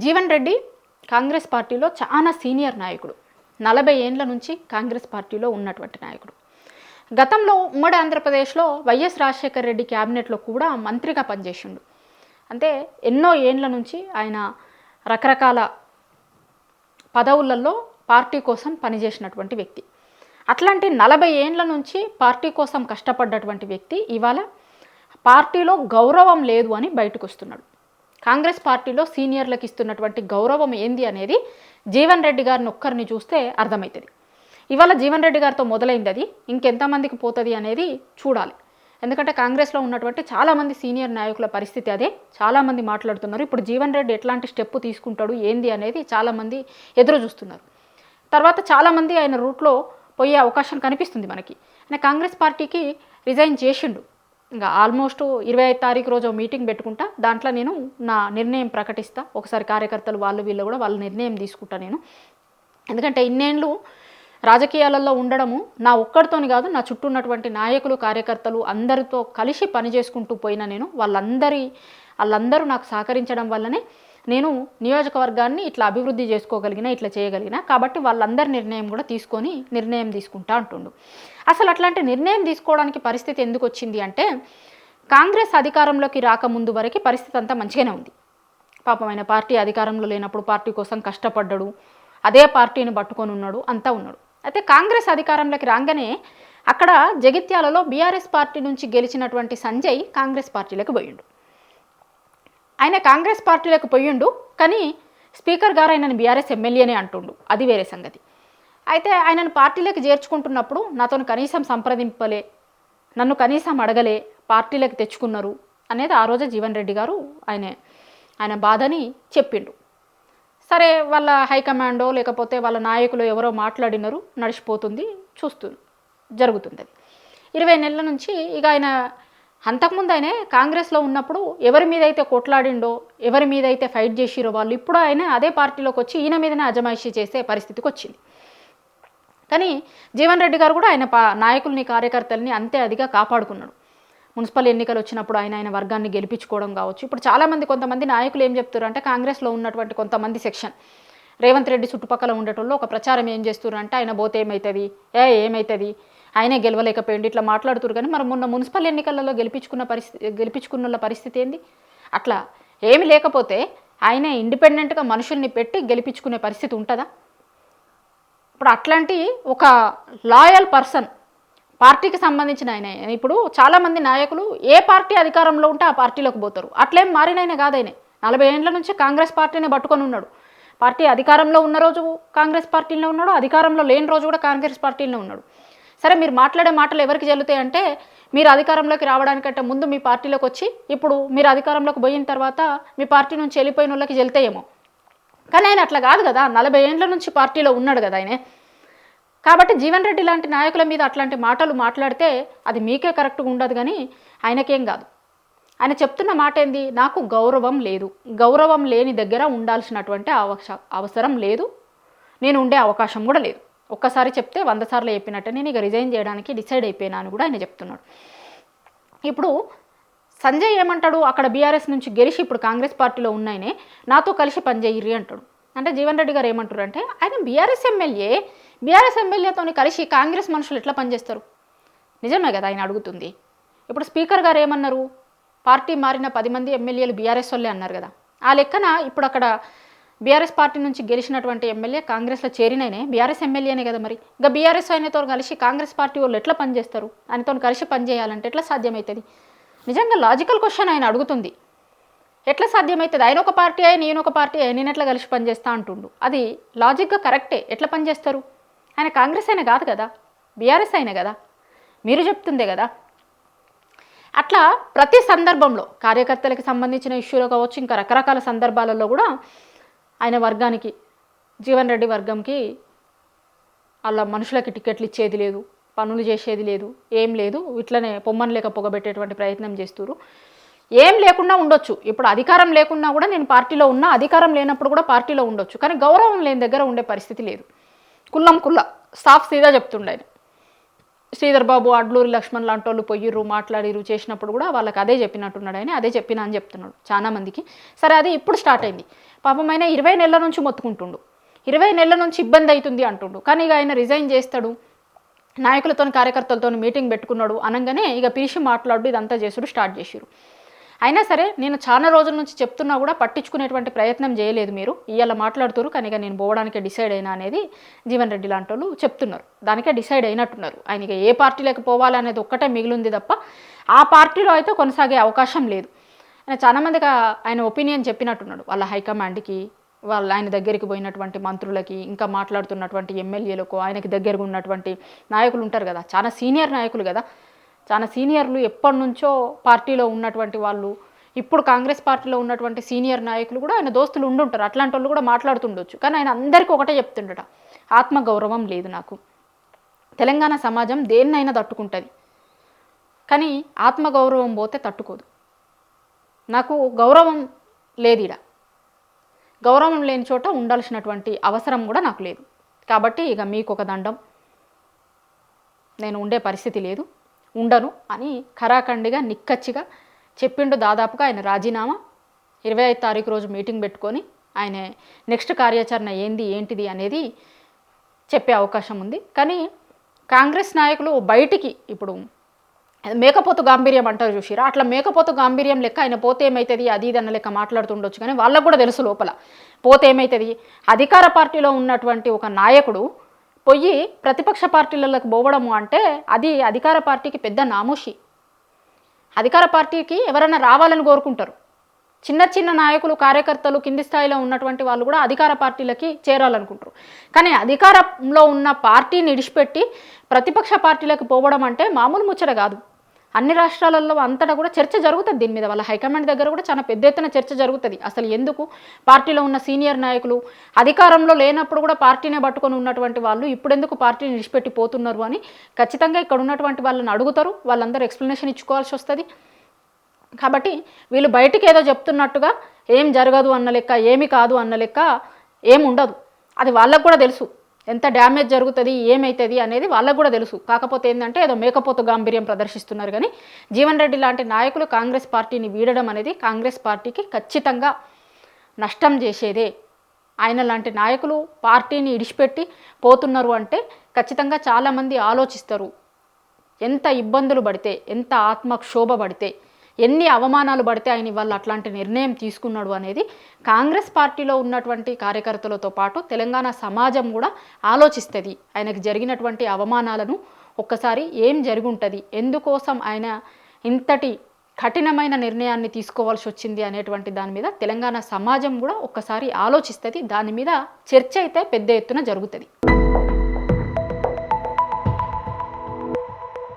జీవన్ రెడ్డి కాంగ్రెస్ పార్టీలో చాలా సీనియర్ నాయకుడు. 40 ఏండ్ల నుంచి కాంగ్రెస్ పార్టీలో ఉన్నటువంటి నాయకుడు. గతంలో ఉమ్మడి ఆంధ్రప్రదేశ్లో వైఎస్ రాజశేఖర రెడ్డి క్యాబినెట్లో కూడా మంత్రిగా పనిచేసిండు. అంటే ఎన్నో ఏండ్ల నుంచి ఆయన రకరకాల పదవులలో పార్టీ కోసం పనిచేసినటువంటి వ్యక్తి. అట్లాంటి 40 ఏండ్ల నుంచి పార్టీ కోసం కష్టపడ్డటువంటి వ్యక్తి ఇవాళ పార్టీలో గౌరవం లేదు అని బయటకు వస్తున్నాడు. కాంగ్రెస్ పార్టీలో సీనియర్లకు ఇస్తున్నటువంటి గౌరవం ఏంది అనేది జీవన్ రెడ్డి గారిని ఒక్కరిని చూస్తే అర్థమవుతుంది. ఇవాళ జీవన్ రెడ్డి గారితో మొదలైంది, అది ఇంకెంతమందికి పోతుంది అనేది చూడాలి. ఎందుకంటే కాంగ్రెస్లో ఉన్నటువంటి చాలామంది సీనియర్ నాయకుల పరిస్థితి అదే. చాలామంది మాట్లాడుతున్నారు. ఇప్పుడు జీవన్ రెడ్డి ఎట్లాంటి స్టెప్ తీసుకుంటాడు ఏంది అనేది చాలామంది ఎదురు చూస్తున్నారు. తర్వాత చాలామంది ఆయన రూట్లో పోయే అవకాశం కనిపిస్తుంది మనకి. ఆయన కాంగ్రెస్ పార్టీకి రిజైన్ చేసిండు. ఇంకా ఆల్మోస్ట్ 25 తారీఖు రోజు మీటింగ్ పెట్టుకుంటా, దాంట్లో నేను నా నిర్ణయం ప్రకటిస్తా. ఒకసారి కార్యకర్తలు వీళ్ళు కూడా వాళ్ళ నిర్ణయం తీసుకుంటా నేను. ఎందుకంటే ఇన్నేళ్ళు రాజకీయాలలో ఉండడము నా ఒక్కడితోని కాదు, నా చుట్టూ ఉన్నటువంటి నాయకులు కార్యకర్తలు అందరితో కలిసి పని చేసుకుంటూ పోయినా నేను. వాళ్ళందరూ నాకు సహకరించడం వల్లనే నేను నియోజకవర్గాన్ని ఇట్లా అభివృద్ధి చేసుకోగలిగిన, ఇట్లా చేయగలిగిన. కాబట్టి వాళ్ళందరి నిర్ణయం కూడా తీసుకొని నిర్ణయం తీసుకుంటా అంటుండు. అసలు అట్లాంటి నిర్ణయం తీసుకోవడానికి పరిస్థితి ఎందుకు వచ్చింది అంటే, కాంగ్రెస్ అధికారంలోకి రాకముందు వరకు పరిస్థితి అంతా మంచిగానే ఉంది. పాపం ఆయన పార్టీ అధికారంలో లేనప్పుడు పార్టీ కోసం కష్టపడ్డాడు, అదే పార్టీని పట్టుకొని ఉన్నాడు, అంతా ఉన్నాడు. అయితే కాంగ్రెస్ అధికారంలోకి రాగానే అక్కడ జగిత్యాలలో బీఆర్ఎస్ పార్టీ నుంచి గెలిచినటువంటి సంజయ్ కాంగ్రెస్ పార్టీలోకి పోయిండు. ఆయన కాంగ్రెస్ పార్టీలోకి పోయిండు, కానీ స్పీకర్ గారు ఆయనను బీఆర్ఎస్ ఎమ్మెల్యేనే అంటుండు, అది వేరే సంగతి. అయితే ఆయనను పార్టీలోకి చేర్చుకుంటున్నప్పుడు నాతో కనీసం సంప్రదింపలే, నన్ను కనీసం అడగలే, పార్టీలోకి తెచ్చుకున్నారు అనేది ఆ రోజు జీవన్ రెడ్డి గారు ఆయన బాధని చెప్పిండు. సరే, వాళ్ళ హైకమాండో లేకపోతే వాళ్ళ నాయకులు ఎవరో మాట్లాడినారు, నడిచిపోతుంది, జరుగుతుంది. 20 నెలల నుంచి ఇక ఆయన అంతకుముందు ఆయనే కాంగ్రెస్లో ఉన్నప్పుడు ఎవరి మీద అయితే కొట్లాడిండో, ఎవరి మీద అయితే ఫైట్ చేసిరో వాళ్ళు ఇప్పుడు ఆయన అదే పార్టీలోకి వచ్చి ఈయన మీదనే అజమాయిషీ చేసే పరిస్థితికి వచ్చింది. కానీ జీవన్ రెడ్డి గారు కూడా ఆయన నాయకుల్ని కార్యకర్తల్ని అంతే అదిగా కాపాడుకున్నాడు. మున్సిపల్ ఎన్నికలు వచ్చినప్పుడు ఆయన వర్గాన్ని గెలిపించుకోవడం కావచ్చు. ఇప్పుడు కొంతమంది నాయకులు ఏం చెప్తారు అంటే, కాంగ్రెస్లో ఉన్నటువంటి కొంతమంది సెక్షన్ రేవంత్ రెడ్డి చుట్టుపక్కల ఉండేటోళ్ళు ఒక ప్రచారం ఏం చేస్తున్నారు అంటే, ఆయన పోతే ఏమవుతుంది, ఆయనే గెలవలేకపోయింది, ఇట్లా మాట్లాడుతున్నారు. కానీ మరి మొన్న మున్సిపల్ ఎన్నికలలో గెలిపించుకున్న పరిస్థితి ఏంది? అట్లా ఏమి లేకపోతే ఆయనే ఇండిపెండెంట్గా మనుషుల్ని పెట్టి గెలిపించుకునే పరిస్థితి ఉంటుందా? ఇప్పుడు అట్లాంటి ఒక లాయల్ పర్సన్ పార్టీకి సంబంధించిన ఆయన. ఇప్పుడు చాలామంది నాయకులు ఏ పార్టీ అధికారంలో ఉంటే ఆ పార్టీలోకి పోతారు. అట్లేం మారినైనా కాదు. ఆయన 40 ఏండ్ల నుంచి కాంగ్రెస్ పార్టీని పట్టుకొని ఉన్నాడు. పార్టీ అధికారంలో ఉన్న రోజు కాంగ్రెస్ పార్టీలో ఉన్నాడు, అధికారంలో లేని రోజు కూడా కాంగ్రెస్ పార్టీలో ఉన్నాడు. సరే, మీరు మాట్లాడే మాటలు ఎవరికి చెల్లుతాయి అంటే, మీరు అధికారంలోకి రావడానికంటే ముందు మీ పార్టీలోకి వచ్చి ఇప్పుడు మీరు అధికారంలోకి పోయిన తర్వాత మీ పార్టీ నుంచి వెళ్ళిపోయిన వాళ్ళకి చెల్లుతాయేమో. కానీ ఆయన అట్లా కాదు కదా, 40 ఏండ్ల నుంచి పార్టీలో ఉన్నాడు కదా ఆయన. కాబట్టి జీవన్ రెడ్డి లాంటి నాయకుల మీద అట్లాంటి మాటలు మాట్లాడితే అది మీకే కరెక్ట్గా ఉండదు, కానీ ఆయనకేం కాదు. ఆయన చెప్తున్న మాట ఏంది? నాకు గౌరవం లేదు, గౌరవం లేని దగ్గర ఉండాల్సినటువంటి అవసరం లేదు, నేను ఉండే అవకాశం కూడా లేదు. ఒక్కసారి చెప్తే 100 సార్లు చెప్పినట్టే నేను ఇక రిజైన్ చేయడానికి డిసైడ్ అయిపోయినా అని కూడా ఆయన చెప్తున్నాడు. ఇప్పుడు సంజయ్ ఏమంటాడు, అక్కడ బీఆర్ఎస్ నుంచి గెలిచి ఇప్పుడు కాంగ్రెస్ పార్టీలో ఉన్నాయనే నాతో కలిసి పనిచేయర్రి అంటాడు. అంటే జీవన్ రెడ్డి గారు ఏమంటారు అంటే, ఆయన బీఆర్ఎస్ ఎమ్మెల్యేతో కలిసి కాంగ్రెస్ మనుషులు ఎట్లా పనిచేస్తారు? నిజమే కదా ఆయన అడుగుతుంది. ఇప్పుడు స్పీకర్ గారు ఏమన్నారు, పార్టీ మారిన 10 మంది ఎమ్మెల్యేలు బీఆర్ఎస్ వాళ్ళే అన్నారు కదా. ఆ లెక్కన ఇప్పుడు అక్కడ బీఆర్ఎస్ పార్టీ నుంచి గెలిచినటువంటి ఎమ్మెల్యే కాంగ్రెస్లో చేరిననే బీఆర్ఎస్ ఎమ్మెల్యేనే కదా. మరి ఇంకా బీఆర్ఎస్ ఆయనతో కలిసి కాంగ్రెస్ పార్టీ వాళ్ళు ఎట్లా పనిచేస్తారు? ఆయనతో కలిసి పనిచేయాలంటే ఎట్లా సాధ్యమవుతుంది? నిజంగా లాజికల్ క్వశ్చన్ ఆయన అడుగుతుంది. ఎట్లా సాధ్యమవుతుంది? ఆయన ఒక పార్టీ నేను ఒక పార్టీ నేను ఎట్లా కలిసి పనిచేస్తా అంటుండు. అది లాజిక్గా కరెక్టే. ఎట్లా పనిచేస్తారు? ఆయన కాంగ్రెస్ అయినా కాదు కదా, బీఆర్ఎస్ అయినా కదా, మీరు చెప్తుందే కదా. అట్లా ప్రతి సందర్భంలో కార్యకర్తలకు సంబంధించిన ఇష్యూలో కావచ్చు, ఇంకా రకరకాల సందర్భాలలో కూడా ఆయన వర్గానికి, జీవన్ రెడ్డి వర్గంకి వాళ్ళ మనుషులకి టికెట్లు ఇచ్చేది లేదు, పనులు చేసేది లేదు, ఏం లేదు. ఇట్లనే పొమ్మని లేక పొగబెట్టేటువంటి ప్రయత్నం చేస్తున్నారు. ఏం లేకుండా ఉండొచ్చు, ఇప్పుడు అధికారం లేకున్నా కూడా నేను పార్టీలో ఉన్నా, అధికారం లేనప్పుడు కూడా పార్టీలో ఉండొచ్చు, కానీ గౌరవం లేని దగ్గర ఉండే పరిస్థితి లేదు. కుల్లం సాఫ్ సీదా చెప్తుండే ఆయన. శ్రీధర్ బాబు, అడ్లూరి లక్ష్మణ్ లాంటి వాళ్ళు పొయ్యిర్రు, మాట్లాడిరు, చేసినప్పుడు కూడా వాళ్ళకి అదే చెప్పినట్టున్నాడు ఆయన, అదే చెప్పినా అని చెప్తున్నాడు చాలా మందికి. సరే, అది ఇప్పుడు స్టార్ట్ అయింది. పాపం ఆయన 20 నెలల నుంచి మొత్తుకుంటుండు, 20 నెలల నుంచి ఇబ్బంది అవుతుంది అంటుండు. కానీ ఇక ఆయన రిజైన్ చేస్తాడు, నాయకులతో కార్యకర్తలతో మీటింగ్ పెట్టుకున్నాడు అనగానే ఇక పిలిచి మాట్లాడు, ఇదంతా చేసుడు స్టార్ట్ చేసిరు. అయినా సరే నేను చాలా రోజుల నుంచి చెప్తున్నా కూడా పట్టించుకునేటువంటి ప్రయత్నం చేయలేదు మీరు. ఇవాళ మాట్లాడుతున్నారు కానీ ఇక నేను పోవడానికే డిసైడ్ అయినా అనేది జీవన్ రెడ్డి లాంటి వాళ్ళు చెప్తున్నారు. దానికే డిసైడ్ అయినట్టున్నారు. ఆయన ఇక ఏ పార్టీలోకి పోవాలనేది ఒక్కటే మిగిలింది తప్ప ఆ పార్టీలో అయితే కొనసాగే అవకాశం లేదు. ఆయన చాలామందికి ఆయన ఒపీనియన్ చెప్పినట్టున్నాడు వాళ్ళ హైకమాండ్కి, ఆయన దగ్గరికి పోయినటువంటి మంత్రులకి, ఇంకా మాట్లాడుతున్నటువంటి ఎమ్మెల్యేలకు, ఆయనకి దగ్గరగా ఉన్నటువంటి నాయకులు ఉంటారు కదా, చాలా సీనియర్ నాయకులు కదా, చాలా సీనియర్లు, ఎప్పటి నుంచో పార్టీలో ఉన్నటువంటి వాళ్ళు, ఇప్పుడు కాంగ్రెస్ పార్టీలో ఉన్నటువంటి సీనియర్ నాయకులు కూడా ఆయన దోస్తులు ఉండుంటారు. అట్లాంటి వాళ్ళు కూడా మాట్లాడుతుండొచ్చు. కానీ ఆయన అందరికీ ఒకటే చెప్తుండట, ఆత్మగౌరవం లేదు నాకు, తెలంగాణ సమాజం దేన్నైనా తట్టుకుంటుంది కానీ ఆత్మగౌరవం పోతే తట్టుకోదు, నాకు గౌరవం లేదు, ఇడ గౌరవం లేని చోట ఉండాల్సినటువంటి అవసరం కూడా నాకు లేదు. కాబట్టి ఇక మీకు ఒక దండం, నేను ఉండే పరిస్థితి లేదు, ఉండను అని ఖరాఖండిగా నిక్కచ్చిగా చెప్పిండు. దాదాపుగా ఆయన రాజీనామా 25 తారీఖు రోజు మీటింగ్ పెట్టుకొని ఆయన నెక్స్ట్ కార్యాచరణ ఏంటిది అనేది చెప్పే అవకాశం ఉంది. కానీ కాంగ్రెస్ నాయకులు బయటికి ఇప్పుడు మేకపోతు గాంభీర్యం అంటారు చూసిరా, అట్లా మేకపోతు గాంభీర్యం లెక్క ఆయన పోతే ఏమవుతుంది అది ఇది అన్న లెక్క మాట్లాడుతుండొచ్చు. కానీ వాళ్ళకు కూడా తెలుసు లోపల పోతే ఏమవుతుంది. అధికార పార్టీలో ఉన్నటువంటి ఒక నాయకుడు పోయి ప్రతిపక్ష పార్టీలకు పోవడము అంటే అది అధికార పార్టీకి పెద్ద నామోషి. అధికార పార్టీకి ఎవరైనా రావాలని కోరుకుంటారు. చిన్న చిన్న నాయకులు, కార్యకర్తలు, కింది స్థాయిలో ఉన్నటువంటి వాళ్ళు కూడా అధికార పార్టీలకి చేరాలనుకుంటారు. కానీ అధికారంలో ఉన్న పార్టీని విడిచిపెట్టి ప్రతిపక్ష పార్టీలకు పోవడం అంటే మామూలు ముచ్చట కాదు. అన్ని రాష్ట్రాలలో అంతటా కూడా చర్చ జరుగుతుంది దీని మీద. వాళ్ళ హైకమాండ్ దగ్గర కూడా చాలా పెద్ద ఎత్తున చర్చ జరుగుతుంది. అసలు ఎందుకు పార్టీలో ఉన్న సీనియర్ నాయకులు అధికారంలో లేనప్పుడు కూడా పార్టీనే పట్టుకొని ఉన్నటువంటి వాళ్ళు ఇప్పుడు ఎందుకు పార్టీని విడిచిపెట్టి పోతున్నారు అని ఖచ్చితంగా ఇక్కడ ఉన్నటువంటి వాళ్ళని అడుగుతారు. వాళ్ళందరూ ఎక్స్ప్లెనేషన్ ఇచ్చుకోవాల్సి వస్తుంది. కాబట్టి వీళ్ళు బయటికి ఏదో చెప్తున్నట్టుగా ఏం జరగదు అన్న లెక్క, ఏమి కాదు అన్న లెక్క ఏం ఉండదు. అది వాళ్ళకు కూడా తెలుసు, ఎంత డ్యామేజ్ జరుగుతుంది, ఏమవుతుంది అనేది వాళ్ళకు కూడా తెలుసు. కాకపోతే ఏంటంటే ఏదో మేకపోతు గాంభీర్యం ప్రదర్శిస్తున్నారు. కానీ జీవన్ రెడ్డి లాంటి నాయకులు కాంగ్రెస్ పార్టీని వీడడం అనేది కాంగ్రెస్ పార్టీకి ఖచ్చితంగా నష్టం చేసేదే. ఆయన లాంటి నాయకులు పార్టీని ఇడిచిపెట్టి పోతున్నారు అంటే ఖచ్చితంగా చాలామంది ఆలోచిస్తారు. ఎంత ఇబ్బందులు పడితే, ఎంత ఆత్మక్షోభ పడితే, ఎన్ని అవమానాలు పడితే ఆయన ఇవాళ అట్లాంటి నిర్ణయం తీసుకున్నాడు అనేది కాంగ్రెస్ పార్టీలో ఉన్నటువంటి కార్యకర్తలతో పాటు తెలంగాణ సమాజం కూడా ఆలోచిస్తుంది. ఆయనకు జరిగినటువంటి అవమానాలను ఒక్కసారి ఏం జరుగుంటుంది, ఎందుకోసం ఆయన ఇంతటి కఠినమైన నిర్ణయాన్ని తీసుకోవాల్సి వచ్చింది అనేటువంటి దాని మీద తెలంగాణ సమాజం కూడా ఒక్కసారి ఆలోచిస్తుంది. దాని మీద చర్చ అయితే పెద్ద ఎత్తున జరుగుతుంది.